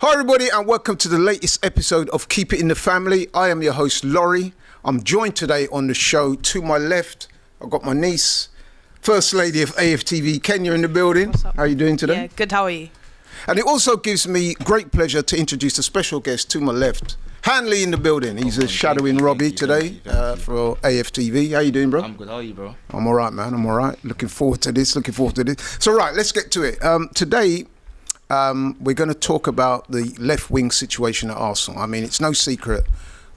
Hi everybody and welcome to the latest episode of Keep It in the Family. I am your host Laurie. I'm joined today on the show to my left. I've got my niece, First Lady of AFTV, Kenya in the building. What's up? How are you doing today? Yeah, good, how are you? And it also gives me great pleasure to introduce a special guest to my left. Hanley in the building. He's shadowing Robbie today for AFTV. How you doing, bro? I'm good. How are you, bro? I'm all right, man. I'm all right. Looking forward to this. So, right, let's get to it. Today, we're going to talk about the left wing situation at Arsenal. I mean, it's no secret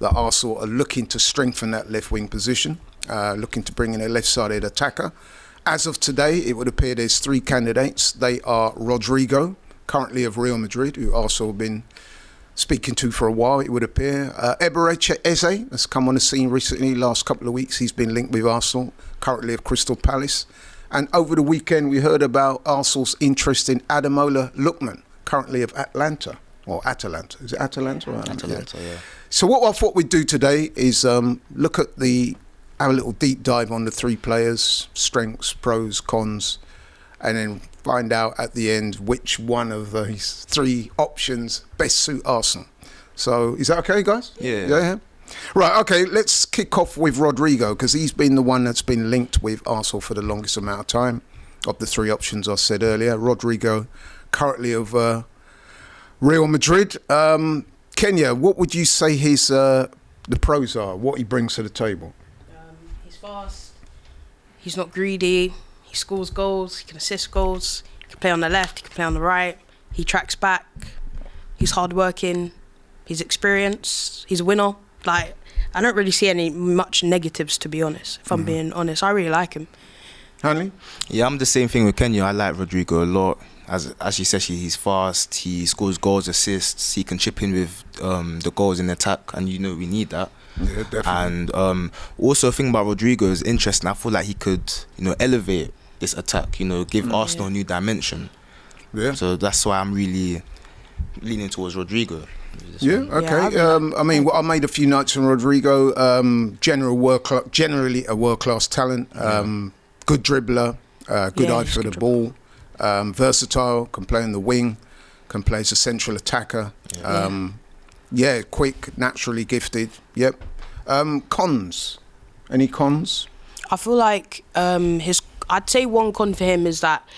that Arsenal are looking to strengthen that left wing position, looking to bring in a left-sided attacker. As of today, it would appear there's three candidates. They are Rodrygo, currently of Real Madrid, who Arsenal have been speaking to for a while, it would appear. Eberechi Eze has come on the scene recently, last couple of weeks. He's been linked with Arsenal, currently of Crystal Palace. And over the weekend, we heard about Arsenal's interest in Ademola Lookman, currently of Atlanta. Or Atalanta. Is it Atalanta? Or Atalanta, yeah. So what I thought we'd do today is look at have a little deep dive on the three players, strengths, pros, cons, and then find out at the end which one of these three options best suit Arsenal. So is that okay, guys? Yeah. Right, okay, let's kick off with Rodrygo, because he's been the one that's been linked with Arsenal for the longest amount of time. Of the three options I said earlier, Rodrygo, currently of Real Madrid. Kenya, what would you say his the pros are, what he brings to the table? He's fast, he's not greedy, he scores goals, he can assist goals, he can play on the left, he can play on the right, he tracks back, he's hardworking, he's experienced, he's a winner. Like, I don't really see any much negatives, to be honest. If I'm being honest, I really like him. Hanley? Yeah, I'm the same thing with Kenya. I like Rodrygo a lot. As she said, he's fast, he scores goals, assists, he can chip in with the goals in attack, and we need that. Yeah, definitely. And also a thing about Rodrygo is interesting. I feel like he could, elevate this attack, give Arsenal a new dimension. Yeah. So that's why I'm really leaning towards Rodrygo. Yeah, okay. I mean, I made a few notes on Rodrygo. Generally a world-class talent. Good dribbler, good eye for the ball. Versatile, can play on the wing, can play as a central attacker. Quick, naturally gifted. Yep. Cons? Any cons? I feel like I'd say one con for him is that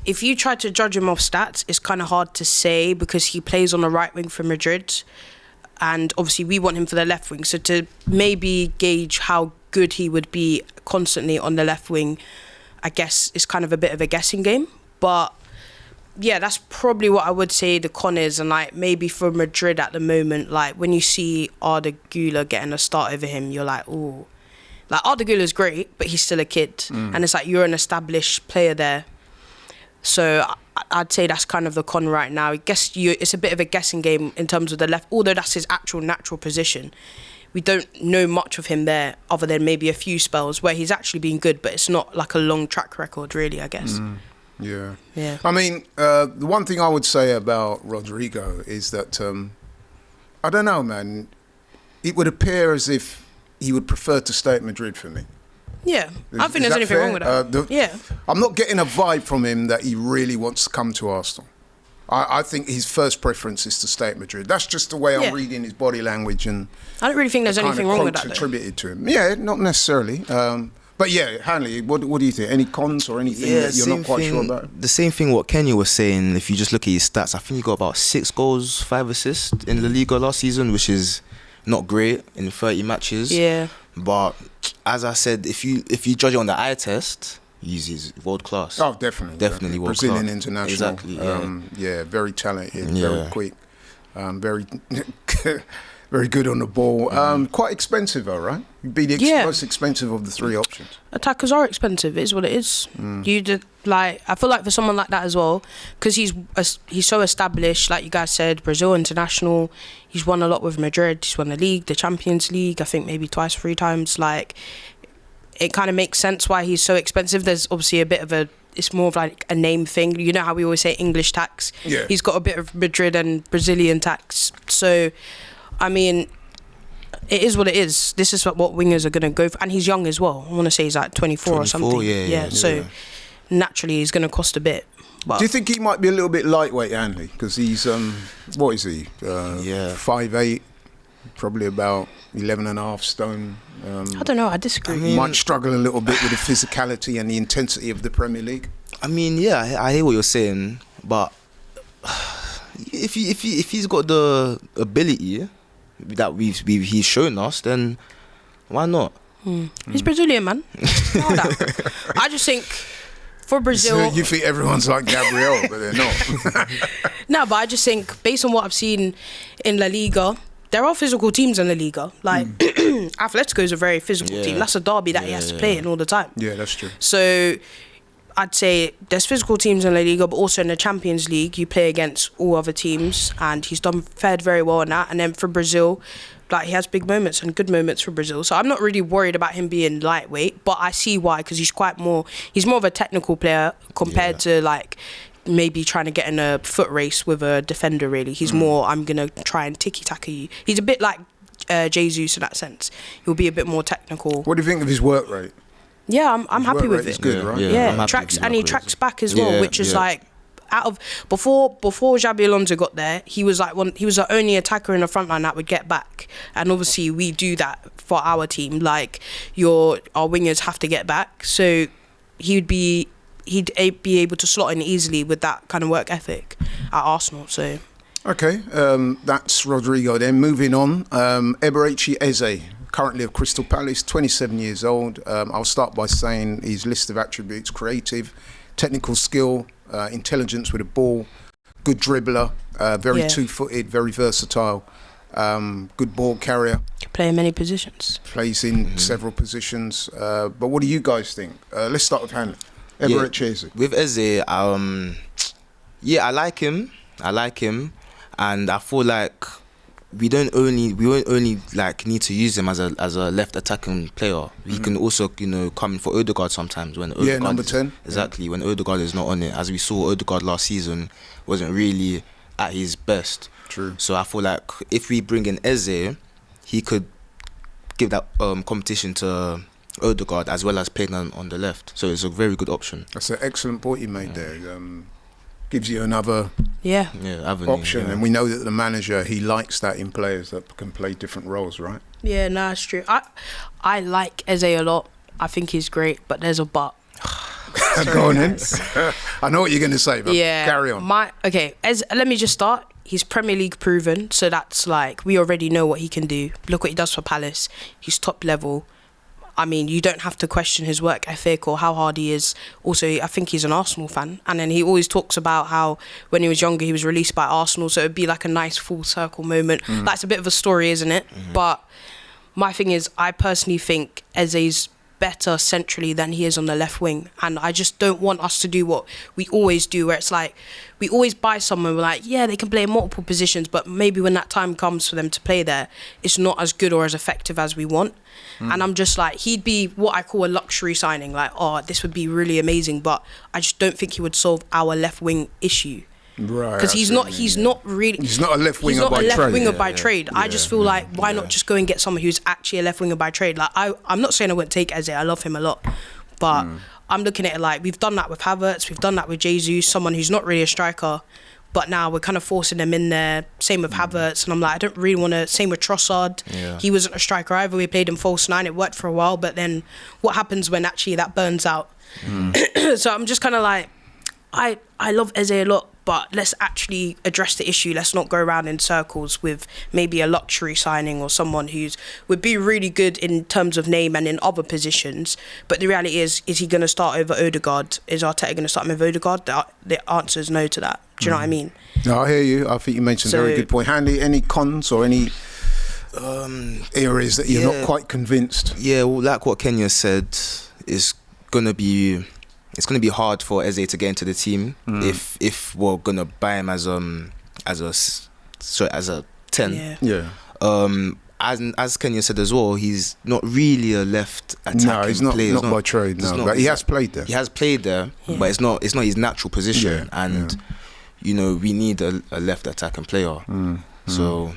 if you try to judge him off stats, it's kind of hard to say because he plays on the right wing for Madrid, and obviously we want him for the left wing. So to maybe gauge how good he would be constantly on the left wing, I guess it's kind of a bit of a guessing game. But yeah, that's probably what I would say the con is. And like maybe for Madrid at the moment, like when you see Arda Güler getting a start over him, you're like, ooh. Like Arda Güler's great, but he's still a kid. And it's like you're an established player there. So I'd say that's kind of the con right now. I guess it's a bit of a guessing game in terms of the left, although that's his actual natural position. We don't know much of him there other than maybe a few spells where he's actually been good, but it's not like a long track record really, I guess. Yeah. Yeah. I mean, the one thing I would say about Rodrygo is that, I don't know, man, it would appear as if he would prefer to stay at Madrid for me. Yeah, I don't think there's anything wrong with that. I'm not getting a vibe from him that he really wants to come to Arsenal. I think his first preference is to stay at Madrid. That's just the way I'm reading his body language, and I don't really think there's anything wrong with that. Attributed to him. Yeah, not necessarily. But yeah, Hanley, what do you think? Any cons or anything that you're not quite sure about? The same thing what Kenya was saying. If you just look at his stats, I think he got about 6 goals, 5 assists in La Liga last season, which is not great in 30 matches. Yeah. But as I said, if you judge it on the eye test, he's world class. Oh, definitely world class. Brazilian international. Exactly. Very talented, very quick, very very good on the ball. Quite expensive though, right? You'd be the most expensive of the three options. Attackers are expensive. It is what it is. I feel like for someone like that as well, because he's so established. Like you guys said, Brazil international. He's won a lot with Madrid. He's won the league, the Champions League. I think maybe 3 times. Like, it kind of makes sense why he's so expensive. There's obviously a bit of it's more of like a name thing. You know how we always say English tax? Yeah. He's got a bit of Madrid and Brazilian tax. So, I mean, it is what it is. This is what wingers are going to go for. And he's young as well. I want to say he's like 24 or something. Yeah. So naturally he's going to cost a bit. But do you think he might be a little bit lightweight, Andy? Because he's what is he? 5'8", probably about 11.5 stone. I don't know. I disagree. Might struggle a little bit with the physicality and the intensity of the Premier League. I mean, yeah, I hear what you're saying, but if he's got the ability that he's shown us, then why not? He's Brazilian, man. Know that. I just think for Brazil, So you think everyone's like Gabriel, but they're not. no, but I just think based on what I've seen in La Liga, there are physical teams in La Liga. Like Atletico is a very physical team. That's a derby that he has to play in all the time. Yeah, that's true. So I'd say there's physical teams in La Liga, but also in the Champions League, you play against all other teams, and he's fared very well in that. And then for Brazil, like he has big moments and good moments for Brazil. So I'm not really worried about him being lightweight, but I see why, because he's more of a technical player compared to like maybe trying to get in a foot race with a defender. Really, he's more, I'm gonna try and tiki-taka you. He's a bit like Jesus in that sense. He'll be a bit more technical. What do you think of his work rate? Yeah, I'm happy with it. It's good, right? Yeah, he tracks back as well, which is like out of before Xabi Alonso got there, he was the only attacker in the front line that would get back, and obviously we do that for our team. Like our wingers have to get back, so he'd be able to slot in easily with that kind of work ethic at Arsenal. So okay, that's Rodrygo. Then moving on, Eberechi Eze, currently of Crystal Palace, 27 years old. I'll start by saying his list of attributes: creative, technical skill, intelligence with a ball, good dribbler, very two-footed, very versatile, good ball carrier. Can play in many positions. Plays in several positions. But what do you guys think? Let's start with Hannah. Eberechi Eze. With Eze, I like him, and I feel like we won't only like need to use him as a left attacking player. He can also come in for Odegaard sometimes when Odegaard number 10 exactly when Odegaard is not on it. As we saw, Odegaard last season wasn't really at his best. True. So I feel like if we bring in Eze, he could give that competition to Odegaard as well as playing on the left. So it's a very good option. That's an excellent point you made there. Gives you another avenue, option, and we know that the manager, he likes that in players that can play different roles, right? Yeah, no, that's true. I like Eze a lot. I think he's great, but there's a but. Go on in. I know what you're going to say, but carry on. Let me just start. He's Premier League proven, so that's like we already know what he can do. Look what he does for Palace. He's top level. I mean, you don't have to question his work ethic or how hard he is. Also, I think he's an Arsenal fan. And then he always talks about how when he was younger, he was released by Arsenal. So it'd be like a nice full circle moment. That's a bit of a story, isn't it? But my thing is, I personally think Eze's better centrally than he is on the left wing. And I just don't want us to do what we always do, where it's like, we always buy someone, we're like, yeah, they can play in multiple positions, but maybe when that time comes for them to play there, it's not as good or as effective as we want. And I'm just like, he'd be what I call a luxury signing. Like, this would be really amazing, but I just don't think he would solve our left wing issue. Right. Because he's not a left winger by trade. I just feel like, why not just go and get someone who's actually a left winger by trade? Like, I'm not saying I wouldn't take Eze. I love him a lot, but I'm looking at it like we've done that with Havertz, we've done that with Jesus, someone who's not really a striker. But now we're kind of forcing them in there. Same with Havertz. And I'm like, I don't really want to... Same with Trossard. Yeah. He wasn't a striker either. We played him false 9. It worked for a while. But then what happens when actually that burns out? So I'm just kind of like, I love Eze a lot, but let's actually address the issue. Let's not go around in circles with maybe a luxury signing or someone would be really good in terms of name and in other positions. But the reality is he going to start over Odegaard? Is Arteta going to start him over Odegaard? The answer is no to that. Do you know what I mean? No, I hear you. I think you made some very good point. Handy, any cons or any areas that you're not quite convinced? Yeah, well, like what Kenya said, it's gonna be hard for Eze to get into the team if we're gonna buy him as a 10. Yeah. As Kenya said as well, he's not really a left attacking player. No, he's not by trade. No, but he has played there. He has played there, but it's not his natural position. We need a left attacking player. So.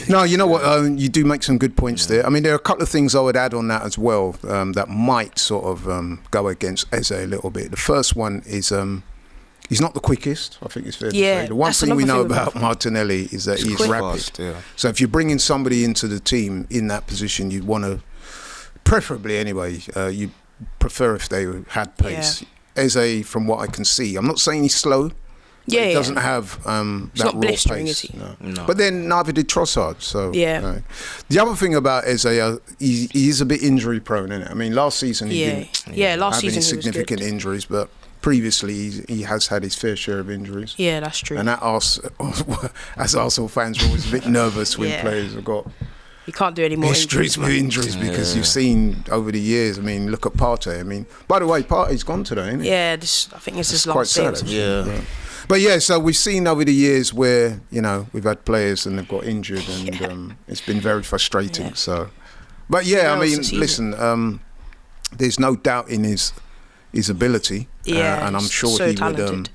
No, you know what? You do make some good points there. I mean, there are a couple of things I would add on that as well that might sort of go against Eze a little bit. The first one is He's not the quickest, I think it's fair to Yeah, say. The one that's thing we another know thing with about him. Martinelli is that he's quick. rapid. Fast, yeah. So if you're bringing somebody into the team in that position, you'd want to, preferably anyway, you prefer if they had pace. Eze, from what I can see, I'm not saying he's slow. Yeah, he yeah. doesn't have that not raw blistering, pace. is he? No. But then neither did Trossard. So Yeah. The other thing about Eze, he is a bit injury prone, isn't it? I mean, last season he didn't Last have season any he was significant good. injuries, but previously he has had his fair share of injuries. Yeah, that's true. And that as Arsenal fans, we're always a bit nervous when Yeah. players have got You can't do any more histories with injuries because Yeah. you've seen over the years. I mean, look at Partey. I mean, by the way, Partey's gone today, isn't he? Yeah, I think it's his Quite last day. sad. Yeah. But yeah, so we've seen over the years where, you know, we've had players and they've got injured and it's been very frustrating. Yeah. So, but yeah, I Now mean, it's the listen, there's no doubt in his ability. Yeah, and I'm he's sure so he talented. would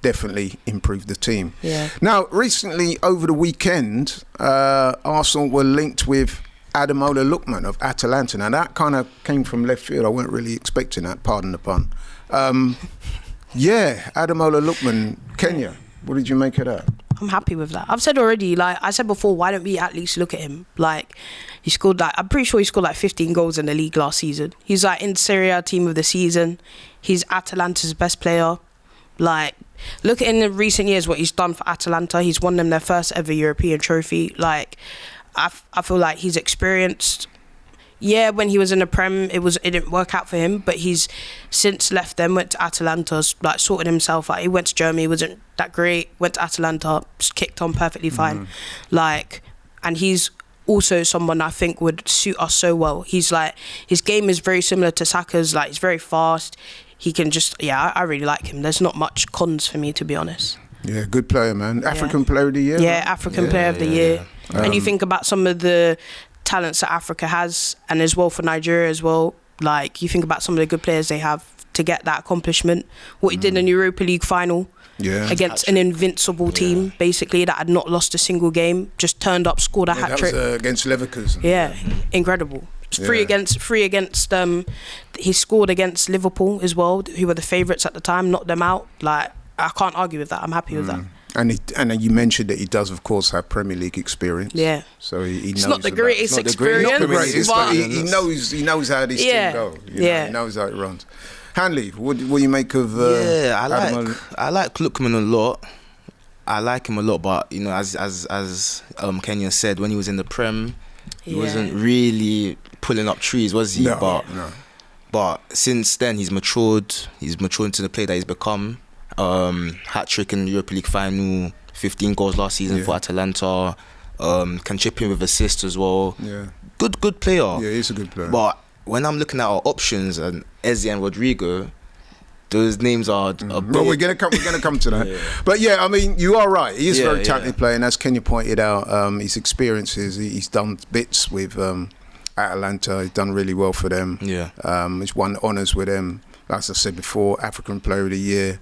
definitely improve the team. Yeah. Now, recently, over the weekend, Arsenal were linked with Ademola Lookman of Atalanta. Now, that kind of came from left field. I weren't really expecting that, pardon the pun. Yeah, Ademola Lookman, Kenya. What did you make of that? I'm happy with that. I've said already, like I said before, why don't we at least look at him? Like, he scored I'm pretty sure he scored like 15 goals in the league last season. He's like in Serie A team of the season. He's Atalanta's best player. Like, look at in the recent years what he's done for Atalanta. He's won them their first ever European trophy. Like, I feel like he's experienced. Yeah, when he was in the Prem, it didn't work out for him, but he's since left them, went to Atalanta, like sorted himself out. He went to Germany, wasn't that great, went to Atalanta, just kicked on perfectly fine. Like, and he's also someone I think would suit us so well. He's like, his game is very similar to Saka's, like he's very fast. He can just, I really like him. There's not much cons for me, to be honest. Yeah, good player, man. African Player of the Year. Yeah, right? African Player of the Year. And you think about some of the talents that Africa has, and as well for Nigeria as well. Like, you think about some of the good players they have to get that accomplishment. What he did in the Europa League final against an invincible team, basically, that had not lost a single game, just turned up, scored a hat trick. That was against Leverkusen. Yeah, incredible. Three against. He scored against Liverpool as well, who were the favourites at the time, knocked them out. Like, I can't argue with that. I'm happy with that. And you mentioned that he does, of course, have Premier League experience. Yeah. So he knows. It's not the greatest not the greatest- experience, Not the greatest, but but he knows how this team go. You know, he knows how it runs. Hanley, what do you make of? I like Lookman a lot. I like him a lot, but you know, as Kenya said, when he was in the Prem, he wasn't really pulling up trees, was he? No. But since then, he's matured. He's matured into the player that he's become. Hat trick in the Europa League final, 15 goals last season for Atalanta. Can chip in with assists as well. Yeah. Good player. Yeah, he's a good player. But when I'm looking at our options and Eze and Rodrygo, those names are a bit. Well, we're gonna come to that. Yeah. But yeah, I mean, you are right. He is a very Yeah, talented player, and as Kenya pointed out, his experiences. He's done bits with Atalanta. He's done really well for them. Yeah. He's won honours with them. As I said before, African Player of the Year.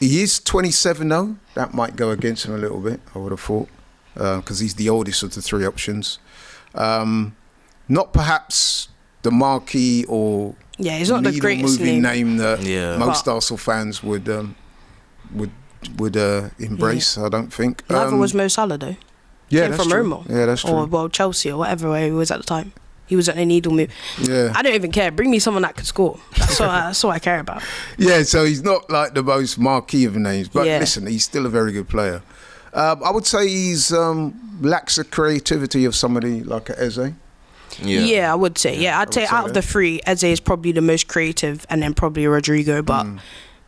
He is 27 though. That might go against him a little bit, I would have thought, because he's the oldest of the three options. Not perhaps the marquee or he's not the greatest moving name that most But Arsenal fans would embrace. I don't think. neither was Mo Salah though. Yeah, Came that's from true. Roma. Yeah, that's true. Or Chelsea or whatever way he was at the time. He was at a needle move. Yeah. I don't even care. Bring me someone that could score. That's all I care about. Yeah, so he's not like the most marquee of names, but Yeah. listen, he's still a very good player. I would say he's lacks the creativity of somebody like a Eze. Yeah, I would say. Yeah, I'd say out of the three, Eze is probably the most creative, and then probably Rodrygo. But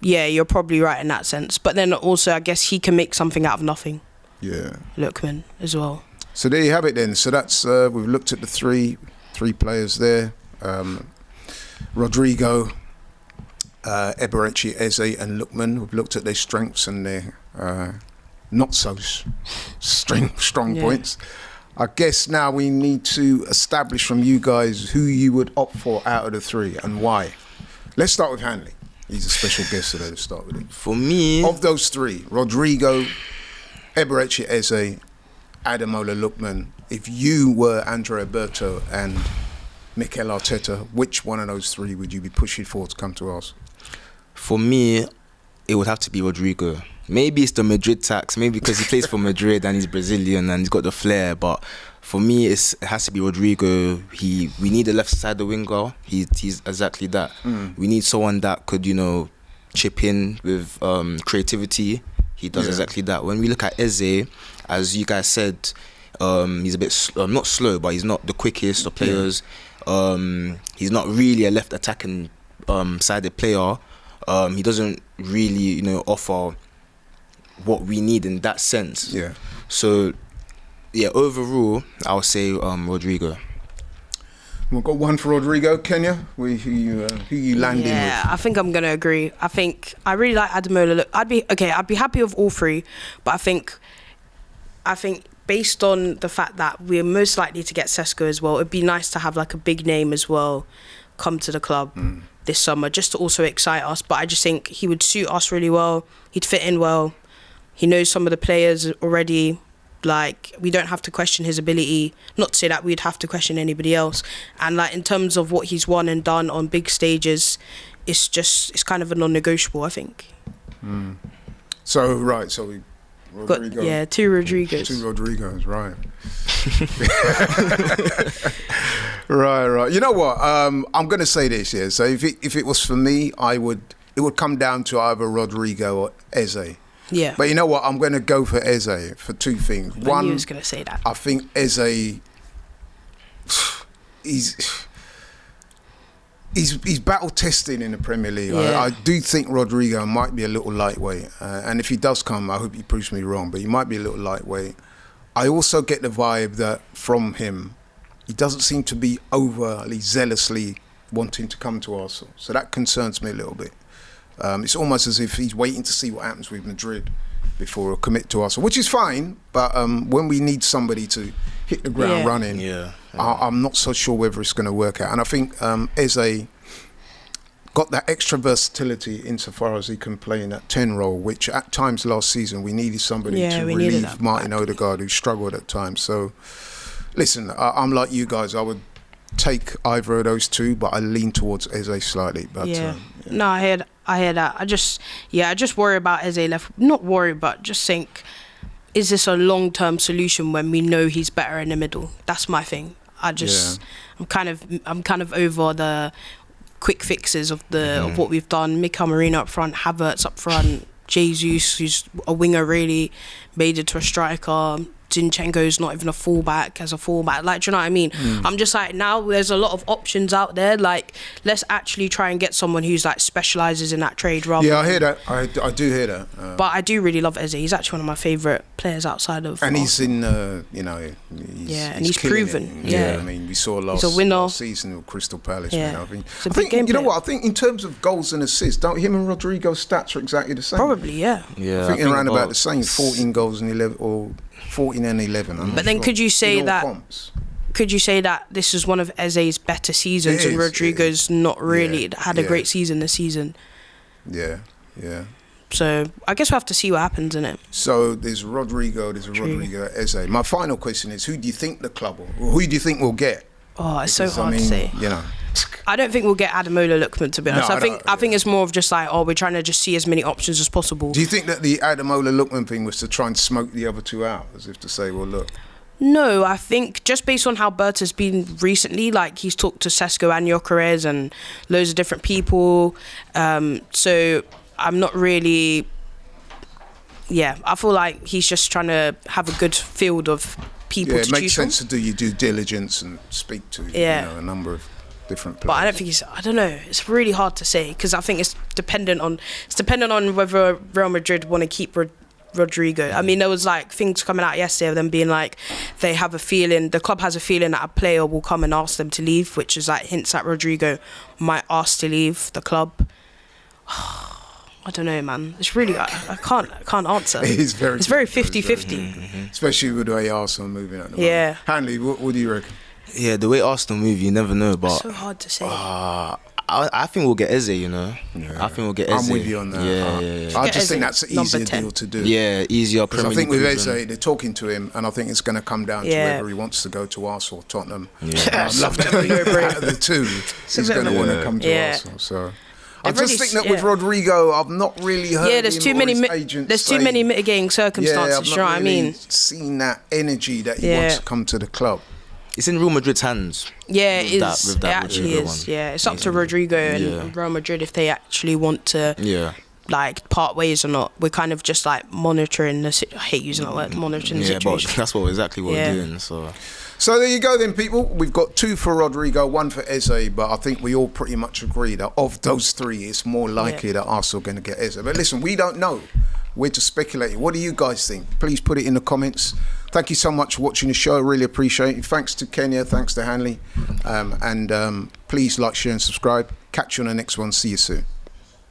yeah, you're probably right in that sense. But then also, I guess he can make something out of nothing. Yeah. Lookman as well. So there you have it then. So that's we've looked at the three players there. Rodrygo, Eberechi, Eze and Lookman. We've looked at their strengths and their not so strong points. I guess now we need to establish from you guys who you would opt for out of the three and why. Let's start with Hanley. He's a special guest today to start with him. For me, Of those three, Rodrygo, Eberechi Eze, Ademola Lookman, if you were Andrea Berto and Mikel Arteta, which one of those three would you be pushing for to come to us? for me, it would have to be Rodrygo. Maybe it's the Madrid tax. Maybe because he plays for Madrid and he's Brazilian and he's got the flair. But for me, it has to be Rodrygo. We need a left-sided winger. He's exactly that. We need someone that could, chip in with creativity. He does exactly that. When we look at Eze, as you guys said, he's a bit not slow, but he's not the quickest of players. He's not really a left attacking sided player. He doesn't really, offer what we need in that sense. Yeah. So, overall, I'll say Rodrygo. We've got one for Rodrygo. Kenya, who you landing with? Yeah, I think I'm gonna agree. I really like Ademola. Look, I'd be happy with all three, but I think based on the fact that we're most likely to get Sesko as well, it'd be nice to have like a big name as well come to the club this summer, just to also excite us. But I just think he would suit us really well. He'd fit in well. He knows some of the players already. Like, we don't have to question his ability. Not to say that we'd have to question anybody else. And like, in terms of what he's won and done on big stages, it's kind of a non-negotiable, I think. So we Rodrygo. Two Rodrygos. Two Rodrygos, right. Right. You know what? I'm going to say this, yeah. So if it was for me, it would come down to either Rodrygo or Eze. Yeah. But you know what? I'm going to go for Eze for two things. One, I knew he was going to say that. I think Eze, he's battle testing in the Premier League. Yeah. I do think Rodrygo might be a little lightweight, and if he does come, I hope he proves me wrong. But he might be a little lightweight. I also get the vibe that from him, he doesn't seem to be overly zealously wanting to come to Arsenal. So that concerns me a little bit. It's almost as if he's waiting to see what happens with Madrid before he'll commit to Arsenal, which is fine. But when we need somebody to hit the ground running, I'm not so sure whether it's going to work out. And I think Eze got that extra versatility insofar as he can play in that 10 role, which at times last season we needed somebody to relieve Martin Odegaard, who struggled at times. So, listen, I'm like you guys. I would take either of those two, but I lean towards Eze slightly. But no, I hear that. I just worry about Eze left. Not worry, but just think, is this a long-term solution when we know he's better in the middle? That's my thing. I'm kind of over the quick fixes of what we've done. Mikael Marino up front, Havertz up front, Jesus, who's a winger, really made it to a striker. Zinchenko's not even a fullback as a fullback. Like, do you know what I mean? I'm just like, now there's a lot of options out there. Like, let's actually try and get someone who's like specialises in that trade rather. Yeah, I hear that. I do hear that. But I do really love Eze. He's actually one of my favourite players outside of. And he's in, he's proven. Yeah, I mean, we saw last season with Crystal Palace. Yeah, man. I think you know what? I think in terms of goals and assists, don't him and Rodrygo's stats are exactly the same? Probably, yeah. I think around about the same, 14 goals and 11 or 14 and 11. But then could you say that? Could you say that this is one of Eze's better seasons and Rodrygo's not really had a great season this season? Yeah. So I guess we'll have to see what happens in it. So there's Rodrygo, Eze. My final question is, who do you think the club will, who do you think we'll get? Oh, it's so hard to say. I don't think we'll get Ademola Lookman, to be honest. I think it's more of just like, we're trying to just see as many options as possible. Do you think that the Ademola Lookman thing was to try and smoke the other two out, as if to say, well, look? No, I think just based on how Berta's been recently, like he's talked to Sesko and Gyökeres and loads of different people. So I'm not really... Yeah, I feel like he's just trying to have a good field of people to choose from. It makes sense to do your due diligence and speak to a number of different players. But I don't think I don't know. It's really hard to say because I think it's dependent on whether Real Madrid want to keep Rodrygo. I mean, there was like things coming out yesterday of them being like they have a feeling, the club has a feeling that a player will come and ask them to leave, which is like hints that Rodrygo might ask to leave the club. I don't know, man. It's really I can't answer. It's very 50-50. Especially with the way Arsenal moving at the moment. Yeah. Hanley, what do you reckon? Yeah, the way Arsenal move, you never know. But it's so hard to say. I think we'll get Eze, I think we'll get Eze. I'm with you on that. Yeah. I just think that's an easier deal to do. Yeah, easier. Because I think with Eze, they're talking to him, and I think it's going to come down to whether he wants to go to Arsenal or Tottenham. I'd love to think out of the two, he's going to want to come to Arsenal. So I just think that with Rodrygo, I've not really heard. Yeah, there's too many. There's too many mitigating circumstances. Yeah, you know what I mean? Seen that energy that he wants to come to the club. It's in Real Madrid's hands. Yeah, it is. It actually is. Yeah, it's up to Rodrygo and Real Madrid if they actually want to. Like part ways or not. We're kind of just like monitoring the. I hate using that word, monitoring the situation. But that's exactly what we're doing. So there you go then, people. We've got 2 for Rodrygo, 1 for Eze, but I think we all pretty much agree that of those 3, it's more likely that Arsenal are going to get Eze. But listen, we don't know. We're just speculating. What do you guys think? Please put it in the comments. Thank you so much for watching the show. Really appreciate it. Thanks to Kenya. Thanks to Hanley. And please like, share and subscribe. Catch you on the next one. See you soon.